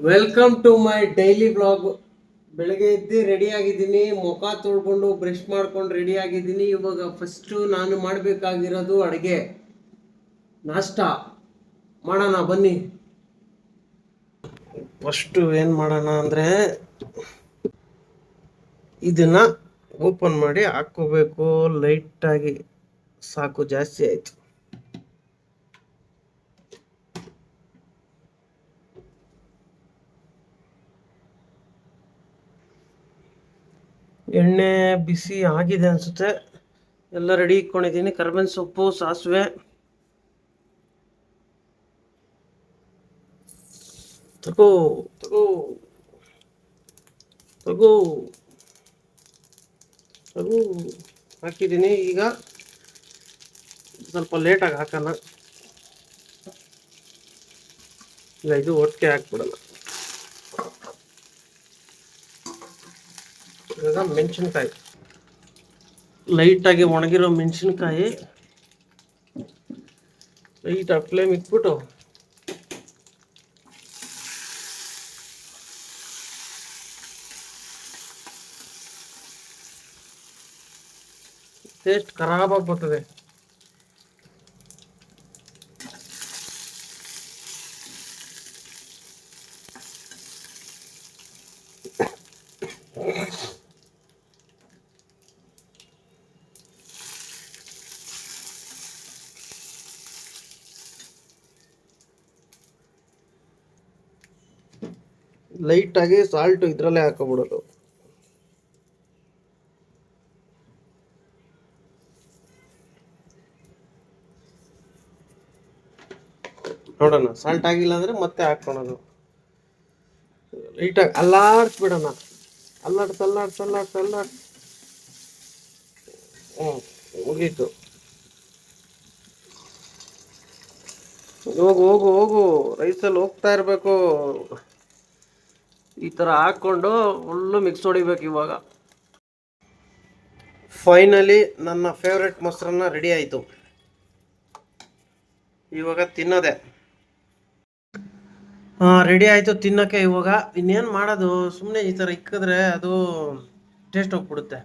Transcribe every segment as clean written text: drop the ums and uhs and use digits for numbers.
Welcome to my daily vlog. ಬೆಳಗ್ಗೆ ಎದ್ದು ready ಆಗಿದ್ದೀನಿ, ಮುಖ ತೊಳ್ಕೊಂಡು ಬ್ರಷ್ ಮಾಡ್ಕೊಂಡು ರೆಡಿ ಆಗಿದ್ದೀನಿ. ಇವಾಗ ಫಸ್ಟು ನಾನು ಮಾಡಬೇಕಾಗಿರೋದು ಅಡುಗೆ, ನಾಷ್ಟ ಮಾಡೋಣ ಬನ್ನಿ. ಫಸ್ಟು ಏನು ಮಾಡೋಣ ಅಂದರೆ ಇದನ್ನ ಓಪನ್ ಮಾಡಿ ಹಾಕ್ಕೋಬೇಕು. ಲೈಟಾಗಿ ಸಾಕು, ಜಾಸ್ತಿ ಆಯಿತು. ಎಣ್ಣೆ ಬಿಸಿ ಆಗಿದೆ ಅನಿಸುತ್ತೆ. ಎಲ್ಲ ರೆಡಿ ಇಟ್ಕೊಂಡಿದ್ದೀನಿ. ಕರಿಬೇವಿನ ಸೊಪ್ಪು, ಸಾಸಿವೆ, ತಗೋ ತಗೋ ತಗೋ ತಗೋ ಹಾಕಿದ್ದೀನಿ. ಈಗ ಸ್ವಲ್ಪ ಲೇಟಾಗಿ ಹಾಕೋಣ. ಈಗ ಇದು ಒಟ್ಟಿಗೆ ಹಾಕ್ಬಿಡೋಣ. ಈಗ ಮೆಣಸಿನ್ಕಾಯಿ, ಲೈಟಾಗಿ ಒಣಗಿರೋ ಮೆಣಸಿನ್ಕಾಯಿ ಲೈಟಾಗಿ ಫ್ಲೇಮ್ ಇಟ್ಬಿಟ್ಟು ಟೇಸ್ಟ್ ಖರಾಬಾಗಿ ಬರ್ತದೆ. ಲೈಟಾಗಿ ಸಾಲ್ಟು ಇದರಲ್ಲೇ ಹಾಕೋಬಿಡೋದು. ನೋಡೋಣ, ಸಾಲ್ಟ್ ಆಗಿಲ್ಲ ಅಂದರೆ ಮತ್ತೆ ಹಾಕ್ಕೊಳೋದು. ಲೈಟಾಗಿ ಅಲ್ಲಾಡ್ಸ್ಬಿಡೋಣ. ಅಲ್ಲಾಡ್ಸ್. ಮುಗೀತು. ಹೋಗು ರೈಸಲ್ಲಿ ಹೋಗ್ತಾ ಇರಬೇಕು. ಈ ಥರ ಹಾಕ್ಕೊಂಡು ಫುಲ್ಲು ಮಿಕ್ಸ್ ಹೊಡಿಬೇಕು. ಇವಾಗ ಫೈನಲಿ ನನ್ನ ಫೇವ್ರೆಟ್ ಮೊಸರನ್ನ ರೆಡಿ ಆಯಿತು. ಇವಾಗ ತಿನ್ನೋದೆ. ರೆಡಿ ಆಯಿತು ತಿನ್ನೋಕ್ಕೆ. ಇವಾಗ ಇನ್ನೇನು ಮಾಡೋದು, ಸುಮ್ಮನೆ ಈ ಥರ ಇಕ್ಕಿದ್ರೆ ಅದು ಟೇಸ್ಟ್ ಹೋಗ್ಬಿಡುತ್ತೆ.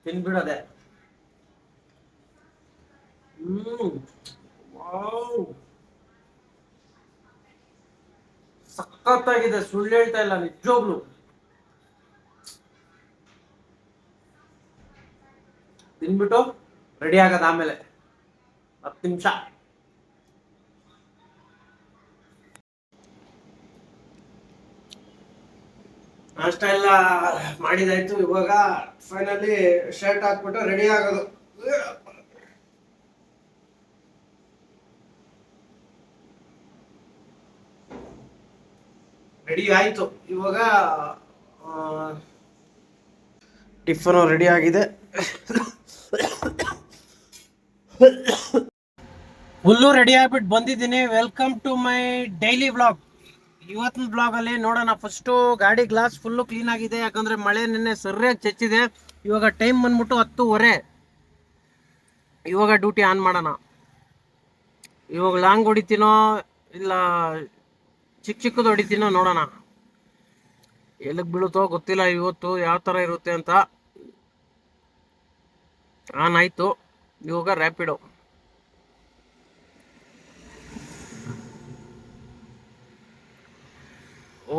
ತಿನ್ಬಿಡೋದೆ. ವಾವ್, ಸಖತ್ತಾಗಿದೆ, ಸುಳ್ಳು ಹೇಳ್ತಾ ಇಲ್ಲ, ನಿಜವಾಗ್ಲು. ತಿನ್ಬಿಟ್ಟು ರೆಡಿ ಆಗೋದು ಆಮೇಲೆ 10 ನಿಮಿಷ. ನಾಷ್ಟ ಎಲ್ಲ ಮಾಡಿದಾಯ್ತು. ಇವಾಗ ಫೈನಲಿ ಶರ್ಟ್ ಹಾಕ್ಬಿಟ್ಟು ರೆಡಿ ಆಗೋದು. ರೆಡಿ ಆಯಿತು. ಇವಾಗ ಟಿಫನು ರೆಡಿ ಆಗಿದೆ. ಫುಲ್ಲು ರೆಡಿ ಆಗ್ಬಿಟ್ಟು ಬಂದಿದ್ದೀನಿ. Welcome to my daily vlog. ಇವತ್ತಿನ ಬ್ಲಾಗಲ್ಲಿ ನೋಡೋಣ. ಫಸ್ಟು ಗಾಡಿ ಗ್ಲಾಸ್ ಫುಲ್ಲು ಕ್ಲೀನ್ ಆಗಿದೆ, ಯಾಕಂದರೆ ಮಳೆ ನಿನ್ನೆ ಸರಿಯಾಗಿ ಚೆಚ್ಚಿದೆ. ಇವಾಗ ಟೈಮ್ ಬಂದ್ಬಿಟ್ಟು 10:15. ಇವಾಗ ಡ್ಯೂಟಿ ಆನ್ ಮಾಡೋಣ. ಇವಾಗ ಲಾಂಗ್ ಹೊಡಿತೀನೋ ಇಲ್ಲ ಚಿಕ್ಕದು ಹೊಡಿತೀನೋ ನೋಡೋಣ. ಎಲ್ಲಿಗೆ ಬೀಳುತ್ತೋ ಗೊತ್ತಿಲ್ಲ. ಇವತ್ತು ಯಾವ ಥರ ಇರುತ್ತೆ ಅಂತ. ಆನ್ ಆಯಿತು. ಇವಾಗ ರ್ಯಾಪಿಡೋ.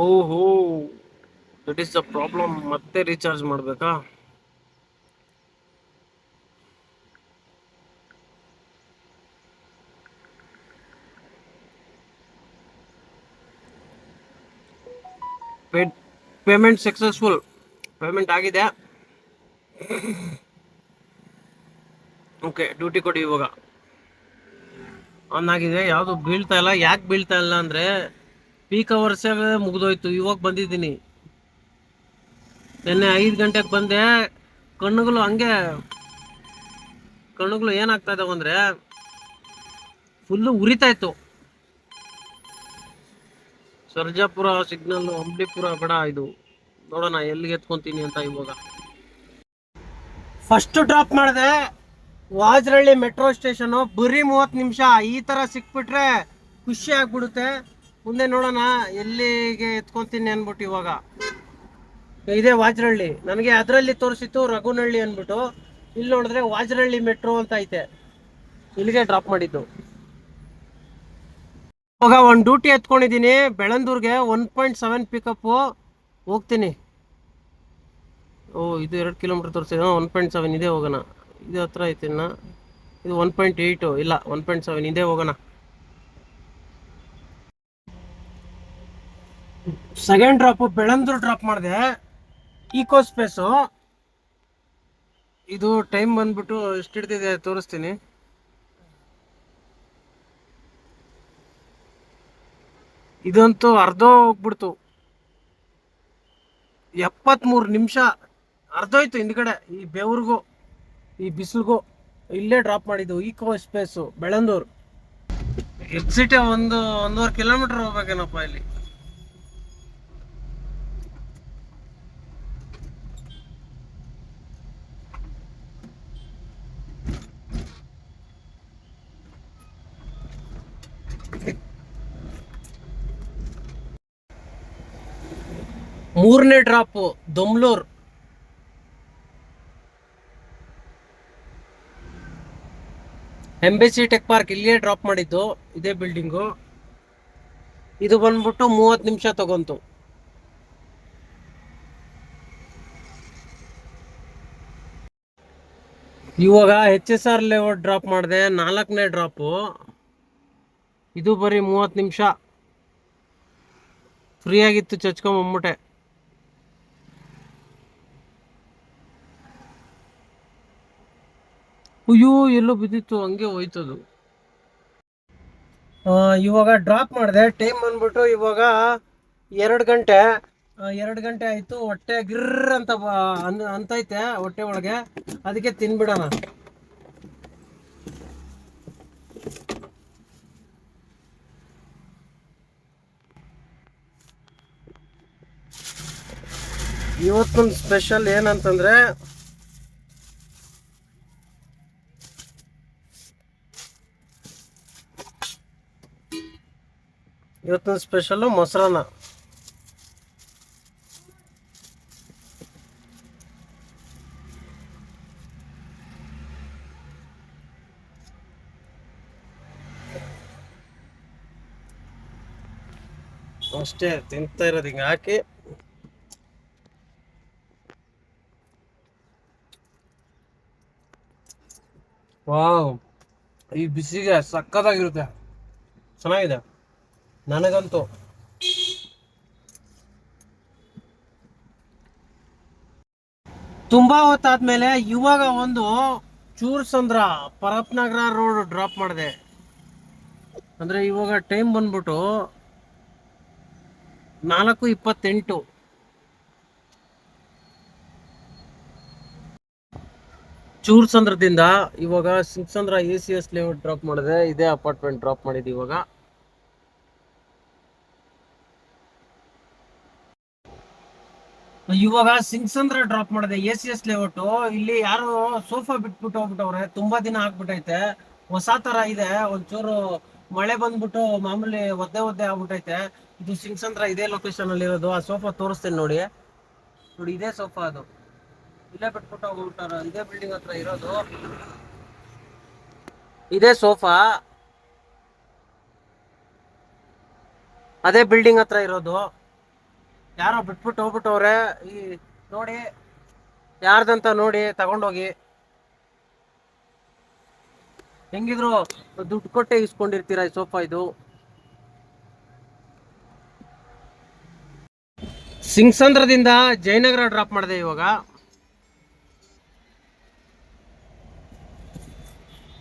ಓಹೋ, ದಟ್ ಈಸ್ ದ ಪ್ರಾಬ್ಲಮ್. ಮತ್ತೆ ರೀಚಾರ್ಜ್ ಮಾಡಬೇಕಾ? Payment successful. ಪೇಮೆಂಟ್ ಆಗಿದೆ. ಓಕೆ, ಡ್ಯೂಟಿ ಕೊಡಿ. ಇವಾಗ ಆನ್ ಆಗಿದೆ. ಯಾವುದು ಬೀಳ್ತಾ ಇಲ್ಲ. ಯಾಕೆ ಬೀಳ್ತಾ ಇಲ್ಲ ಅಂದರೆ ಪೀಕ್ ಅವರ್ಸ್ ಮುಗಿದೋಯ್ತು. ಇವಾಗ ಬಂದಿದ್ದೀನಿ. ನಿನ್ನೆ 5 ಗಂಟೆಗೆ ಬಂದೆ. ಕಣ್ಣುಗಳು ಏನಾಗ್ತಾ ಇದಾವೆ ಅಂದರೆ ಫುಲ್ಲು ಉರಿತಾ ಇತ್ತು. ಸರ್ಜಾಪುರ ಸಿಗ್ನಲ್, ಅಂಬ್ಲಿಪುರ ಬೇಡ. ಇದು ನೋಡೋಣ ಎಲ್ಲಿಗೆ ಎತ್ಕೊಂತೀನಿ ಅಂತ. ಇವಾಗ ಫಸ್ಟ್ ಡ್ರಾಪ್ ಮಾಡಿದೆ ವಾಜರಳ್ಳಿ ಮೆಟ್ರೋ ಸ್ಟೇಷನು. ಬರೀ 30 ನಿಮಿಷ. ಈ ಥರ ಸಿಕ್ಬಿಟ್ರೆ ಖುಷಿ ಆಗ್ಬಿಡುತ್ತೆ. ಮುಂದೆ ನೋಡೋಣ ಎಲ್ಲಿಗೆ ಎತ್ಕೊಂತೀನಿ ಅನ್ಬಿಟ್ಟು. ಇವಾಗ ಇದೇ ವಾಜರಳ್ಳಿ, ನನಗೆ ಅದರಲ್ಲಿ ತೋರಿಸಿತ್ತು ರಘುನಹಳ್ಳಿ ಅಂದ್ಬಿಟ್ಟು. ಇಲ್ಲಿ ನೋಡಿದ್ರೆ ವಾಜರಳ್ಳಿ ಮೆಟ್ರೋ ಅಂತ ಐತೆ, ಇಲ್ಲಿಗೆ ಡ್ರಾಪ್ ಮಾಡಿದ್ದು. ಇವಾಗ ಒಂದು ಡ್ಯೂಟಿ ಎತ್ಕೊಂಡಿದ್ದೀನಿ ಬೆಳಂದೂರ್ಗೆ, 1.7 ಪಿಕಪ್ ಹೋಗ್ತೀನಿ. ಓ ಇದು 2 ಕಿಲೋಮೀಟರ್ ತೋರಿಸಿದ, 1.7 ಇದೇ ಹೋಗೋಣ. ಇದು ಹತ್ರ ಐತೆ ಇನ್ನ, ಇದು 1.8 ಇಲ್ಲ 1.7 ಇದೇ ಹೋಗೋಣ. ಸೆಕೆಂಡ್ ಡ್ರಾಪ್ ಬೆಳಂದೂರ್ ಡ್ರಾಪ್ ಮಾಡಿದೆ, ಈಕೋ ಸ್ಪೇಸು. ಇದು ಟೈಮ್ ಬಂದ್ಬಿಟ್ಟು ಎಷ್ಟು ಹಿಡ್ತಿದೆ ತೋರಿಸ್ತೀನಿ. ಇದಂತೂ ಅರ್ಧ ಹೋಗ್ಬಿಡ್ತು, 73 ನಿಮಿಷ ಅರ್ಧೋಯ್ತು ಹಿಂದ್ಗಡೆ. ಈ ಬೆವ್ರಿಗೂ ಈ ಬಿಸಿಲ್ಗೂ ಇಲ್ಲೇ ಡ್ರಾಪ್ ಮಾಡಿದ್ದು, ಈಕೋ ಸ್ಪೇಸು ಬೆಳಂದೂರು. ಎಕ್ಸಿಟೇ 1.5 ಕಿಲೋಮೀಟರ್ ಹೋಗ್ಬೇಕೇನಪ್ಪ ಇಲ್ಲಿ. ಮೂರನೇ ಡ್ರಾಪ್ ದೊಮ್ಲೂರ್. ಎಂಬೆಸಿ ಟೆಕ್ ಪಾರ್ಕ್ ಇಲ್ಲಿಯೇ ಡ್ರಾಪ್ ಮಾಡಿದ್ದು, ಇದೇ ಬಿಲ್ಡಿಂಗು. ಇದು ಬಂದ್ಬಿಟ್ಟು 30 ನಿಮಿಷ ತಗೊಂತು. ಇವಾಗ HSR ಲೇಔಟ್ ಡ್ರಾಪ್ ಮಾಡಿದೆ, 4ನೇ ಡ್ರಾಪು. ಇದು ಬರೀ 30 ನಿಮಿಷ, ಫ್ರೀ ಆಗಿತ್ತು, ಚಚ್ಕೊಂಬಂದ್ಬಿಟ್ಟೆ. ಅಯ್ಯೋ ಎಲ್ಲೋ ಬಿದ್ದಿತ್ತು, ಹಂಗೆ ಹೋಯ್ತದು. ಇವಾಗ ಡ್ರಾಪ್ ಮಾಡಿದೆ, ಟೈಮ್ ಬಂದ್ಬಿಟ್ಟು ಇವಾಗ 2 ಗಂಟೆ. 2 ಗಂಟೆ ಆಯಿತು. ಹೊಟ್ಟೆ ಗಿರ್ರ್ ಅಂತ ಅಂತೈತೆ ಹೊಟ್ಟೆ ಒಳಗೆ, ಅದಕ್ಕೆ ತಿನ್ಬಿಡೋಣ. ಇವತ್ತೊಂದು ಸ್ಪೆಷಲ್ ಏನಂತಂದ್ರೆ, ಇವತ್ತೊಂದು ಸ್ಪೆಷಲ್ಲು ಮೊಸರನ್ನ. ಅಷ್ಟೇ, ತಿಂತಾ ಇರೋದು ಹಿಂಗೆ ಹಾಕಿ. ವಾವ್, ಈ ಬಿಸಿಗೆ ಸಕ್ಕತ್ತಾಗಿರುತ್ತೆ, ಚೆನ್ನಾಗಿದೆ ನನಗಂತೂ. ತುಂಬಾ ಹೊತ್ತಾದ್ಮೇಲೆ ಇವಾಗ ಒಂದು ಚೂರ್ಸಂದ್ರ ಪರಪ್ನಗರ ರೋಡ್ ಡ್ರಾಪ್ ಮಾಡಿದೆ. ಅಂದ್ರೆ ಇವಾಗ ಟೈಮ್ ಬಂದ್ಬಿಟ್ಟು 4:28. ಚೂರ್ಸಂದ್ರದಿಂದ ಇವಾಗ ಸಿಂಗ್ಸಂದ್ರ ACS ಲೇಔಟ್ ಡ್ರಾಪ್ ಮಾಡಿದೆ, ಇದೇ ಅಪಾರ್ಟ್ಮೆಂಟ್ ಡ್ರಾಪ್ ಮಾಡಿದೆ. ಇವಾಗ ಸಿಂಗ್ಸಂದ್ರ ಡ್ರಾಪ್ ಮಾಡಿದೆ, ACS ಲೇಔಟ್. ಇಲ್ಲಿ ಯಾರು ಸೋಫಾ ಬಿಟ್ಬಿಟ್ಟು ಹೋಗ್ಬಿಟ್ಟವ್ರೆ, ತುಂಬಾ ದಿನ ಆಗ್ಬಿಟ್ಟೈತೆ. ಹೊಸ ತರ ಇದೆ, ಒಂಚೂರು ಮಳೆ ಬಂದ್ಬಿಟ್ಟು ಮಾಮೂಲಿ ಒದ್ದೆ ಆಗ್ಬಿಟ್ಟೈತೆ. ಇದು ಸಿಂಗ್ಸಂದ್ರ ಇದೇ ಲೊಕೇಶನ್ ಅಲ್ಲಿ ಇರೋದು. ಆ ಸೋಫಾ ತೋರಿಸ್ತೇನೆ ನೋಡಿ, ಇದೇ ಸೋಫಾ, ಅದು ಇಲ್ಲೇ ಬಿಟ್ಬಿಟ್ಟು ಹೋಗ್ಬಿಟ್ಟಾರ. ಇದೇ ಬಿಲ್ಡಿಂಗ್ ಹತ್ರ ಇರೋದು, ಇದೇ ಸೋಫಾ, ಅದೇ ಬಿಲ್ಡಿಂಗ್ ಹತ್ರ ಇರೋದು. ಯಾರೋ ಬಿಟ್ಬಿಟ್ಟು ಹೋಗ್ಬಿಟ್ಟವ್ರೆ. ಈ ನೋಡಿ ಯಾರ್ದಂತ ನೋಡಿ ತಗೊಂಡೋಗಿ. ಹೆಂಗಿದ್ರು ದುಡ್ಡು ಕೊಟ್ಟೆ ಇಸ್ಕೊಂಡಿರ್ತೀರ ಈ ಸೋಫಾ. ಇದು ಸಿಂಗ್ಸಂದ್ರದಿಂದ ಜಯನಗರ ಡ್ರಾಪ್ ಮಾಡಿದೆ.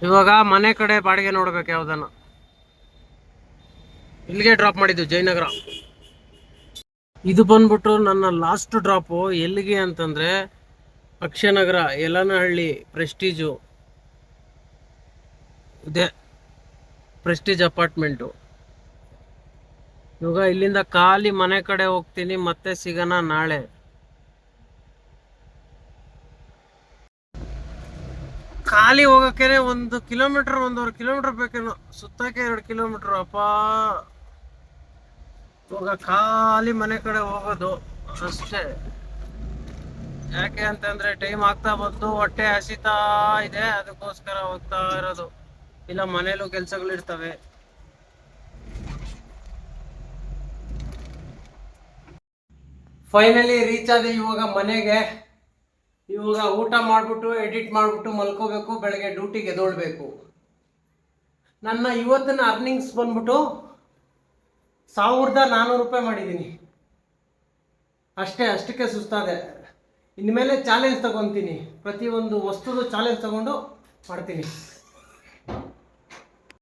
ಇವಾಗ ಮನೆ ಕಡೆ ಬಾಡಿಗೆ ನೋಡ್ಬೇಕು ಯಾವ್ದನ್ನ. ಇಲ್ಲಿಗೆ ಡ್ರಾಪ್ ಮಾಡಿದ್ದು ಜಯನಗರ. ಇದು ಬಂದ್ಬಿಟ್ಟು ನನ್ನ ಲಾಸ್ಟ್ ಡ್ರಾಪು. ಎಲ್ಲಿಗೆ ಅಂತಂದ್ರೆ ಅಕ್ಷಯನಗರ, ಯಲನಹಳ್ಳಿ ಪ್ರೆಸ್ಟೀಜು. ಇದೆ ಪ್ರೆಸ್ಟೀಜ್ ಅಪಾರ್ಟ್ಮೆಂಟು. ಇವಾಗ ಇಲ್ಲಿಂದ ಖಾಲಿ ಮನೆ ಕಡೆ ಹೋಗ್ತೀನಿ, ಮತ್ತೆ ಸಿಗೋಣ ನಾಳೆ. ಖಾಲಿ ಹೋಗಕ್ಕೆ 1 ಕಿಲೋಮೀಟರ್ 1.5 ಕಿಲೋಮೀಟರ್ ಬೇಕೇನೋ, ಸುತ್ತಕ್ಕೆ 2 ಕಿಲೋಮೀಟರ್. ಅಪ್ಪ ಇವಾಗ ಖಾಲಿ ಮನೆ ಕಡೆ ಹೋಗೋದು ಅಷ್ಟೇ. ಯಾಕೆ ಅಂತಂದ್ರೆ ಟೈಮ್ ಆಗ್ತಾ ಬಂತು, ಹೊಟ್ಟೆ ಹಸಿತಾ ಇದೆ, ಅದಕ್ಕೋಸ್ಕರ ಹೋಗ್ತಾ ಇರೋದು. ಇಲ್ಲ ಮನೇಲೂ ಕೆಲ್ಸಗಳಿರ್ತವೆ. ಫೈನಲಿ ರೀಚ್ ಆದೆ ಇವಾಗ ಮನೆಗೆ. ಇವಾಗ ಊಟ ಮಾಡಿಬಿಟ್ಟು ಎಡಿಟ್ ಮಾಡಿಬಿಟ್ಟು ಮಲ್ಕೋಬೇಕು, ಬೆಳಗ್ಗೆ ಡ್ಯೂಟಿಗೆ ಎದ್ದೊಳ್ಬೇಕು. ನನ್ನ ಇವತ್ತಿನ ಅರ್ನಿಂಗ್ಸ್ ಬಂದ್ಬಿಟ್ಟು 1400 ರೂಪಾಯಿ ಮಾಡಿದ್ದೀನಿ ಅಷ್ಟೇ. ಅಷ್ಟಕ್ಕೆ ಸುಸ್ತಾದೆ. ಇನ್ಮೇಲೆ ಚಾಲೆಂಜ್ ತಗೊತೀನಿ, ಪ್ರತಿಯೊಂದು ವಸ್ತುದು ಚಾಲೆಂಜ್ ತಗೊಂಡು ಮಾಡ್ತೀನಿ.